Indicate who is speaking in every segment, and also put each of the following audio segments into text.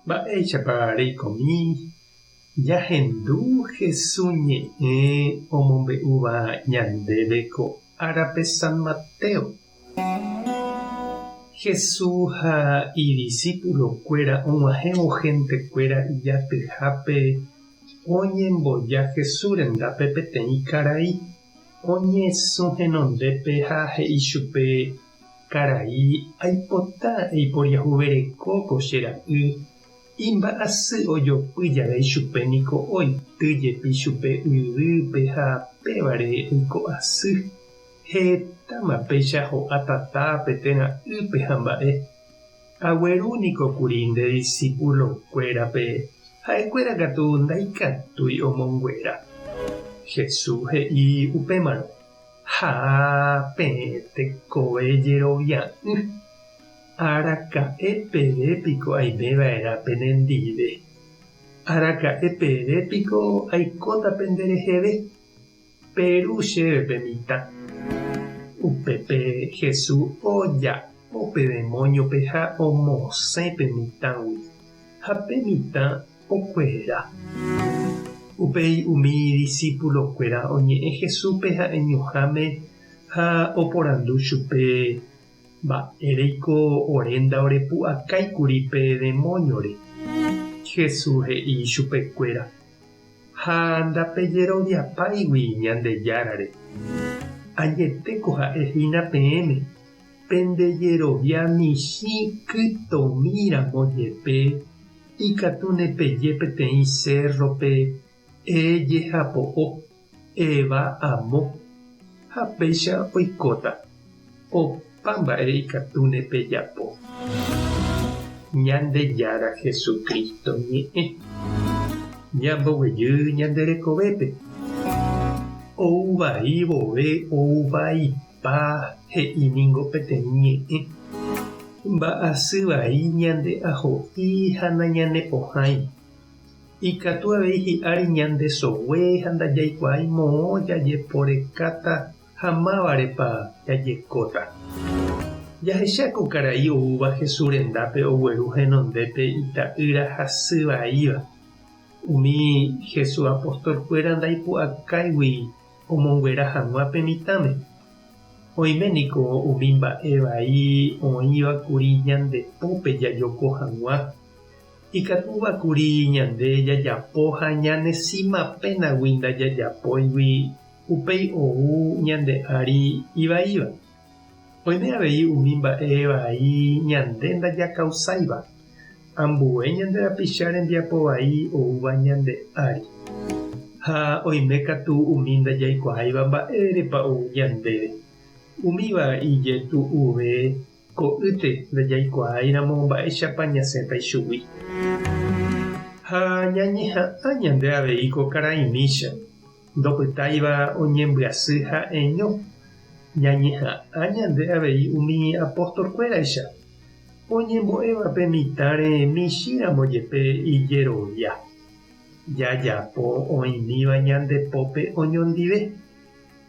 Speaker 1: Mba'éichapa reikomi jahendu Jesús ñe'ẽ omombe'úva ñandéve ko árape San Mateo. Jesús ha idiscípulokuéra og̃uahẽvo hentekuéra ijatyhápe oñemboja Jesús rendápe peteĩ karai. Oñesũ henondépe ha he'i chupe karai aipota eiporiahuverekóko che ra'y. Imba'asy ojopy jave chupe niko oityjepi chupe yvýpe ha pévare eiko asy. Hétama péicha ho'a tatápe térã ýpe ha mba'e. Aguerúnikokuri nde discípulokuérape ha'ekuéra katu ndaikatúi omonguera. Jesús he'i upémarõ: ha peẽ tekove jerovia'ỹ. Araka'e perépiko aimeva'erã penendive. Araka'e perépiko aikóta pendereheve. Peru chéve pe mitã. Upépe Jesús oja'o pe demóniope ha omosẽ pe mitãgui. Ha pe mitã okuera. Upéi umi discípulokuéra oñe'ẽ Jesúspe ha'e ñuhãme ha oporandu chupe mba'éreiko orénda orepu'akáikuri pe demóniore. Jesús he'i chupekuéra: ha ndapejeroviapáigui Ñandejárare. Ajetéko ha'ehína peẽme pendejerovia michĩ kytomíramo jepe ikatu nepeje peteĩ cerrope ejehapo'o eva amo. Ha péicha oikóta opa mba'e ikatu nepejapo. Ñandejára Jesukristo ñe'ẽ ñamboguejy ñanderekovépe. Ouvai vove ouvaipa he'íniko peteĩ ñe'ẽ. Mba'asyvai ñande aho'i ha nañanepohãi. Ikatu avei hi'ári ñandesogue ha ndajaikuaái moõ jajeporekáta ha mávarepa jajekóta. Jahecháko karai oúva Jesús rendápe ogueru henondépe ita'ýra hasyvaíva. Umi Jesús apostolkuéra ndaipu'akáigui omonguera hag̃ua pe mitãme. Oiméniko umi mba'e vai oĩvakuri ñandepópe jajoko hag̃ua. Ikatúvakuri ñande jajapo ha ñanesĩmapénagui ndajajapóigui upéi ou ñande ári ivaíva. Oime avei umi mba'e vai ñande ndajakausáiva. Ambue ñande rapicha rembiapo vai ouva ñande ári. Ha oime katu umi ndajaikuaáiva mba'érepa ou ñandéve. Umíva ijetu uve ko'ýte ndajaikuaáiramo mba'éichapa ñasẽta ichugui. Ha ñañeha'ã ñande avei ko karai mícha ndopytáiva oñembyasy ha'eño. Ñañeha'ã ñande avei umi apostolkuéraicha oñembo'éva pe mitãre michĩramo jepe ijerovia. Jajapo oĩmíva ñandepópe oñondive.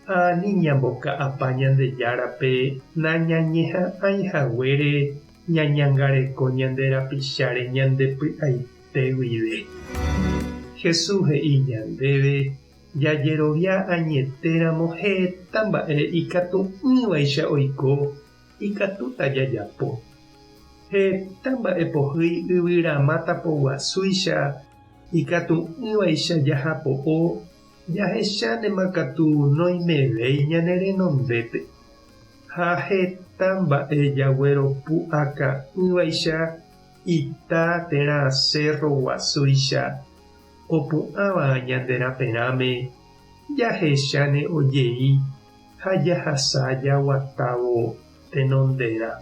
Speaker 1: Ani ñamboka'apa Ñandejárape nañañeha'ãihaguére ñañangareko ñande rapicháre ñandepy'aite Jesús he'i ñandéve jajerovia añetéramo heta mba'e ikatu'ỹvaicha oiko ikatúta jajapo. Heta mba'e pohýi yvyramátapo guasúicha ikatu'ỹvaicha jahapo'o. Jahecháne katu noimevéi ñane renondépe. Ha heta mba'e jagueropu'aka'ỹvaicha ita térã cerro guasúicha opu'ãva ñande raperãme. Jahecháne ojei ha jahasa jaguatávo tenondéra.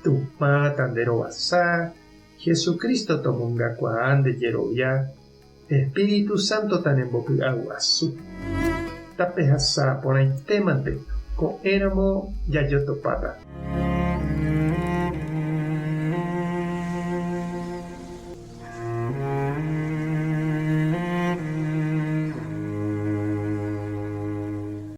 Speaker 1: Tupã tanderovasa Jesucristo tomongakuaa ndejerovia. Espíritu Santo tanembopy'a guasu. Tapehasa porãitémante ko'ẽramo jajotopáta.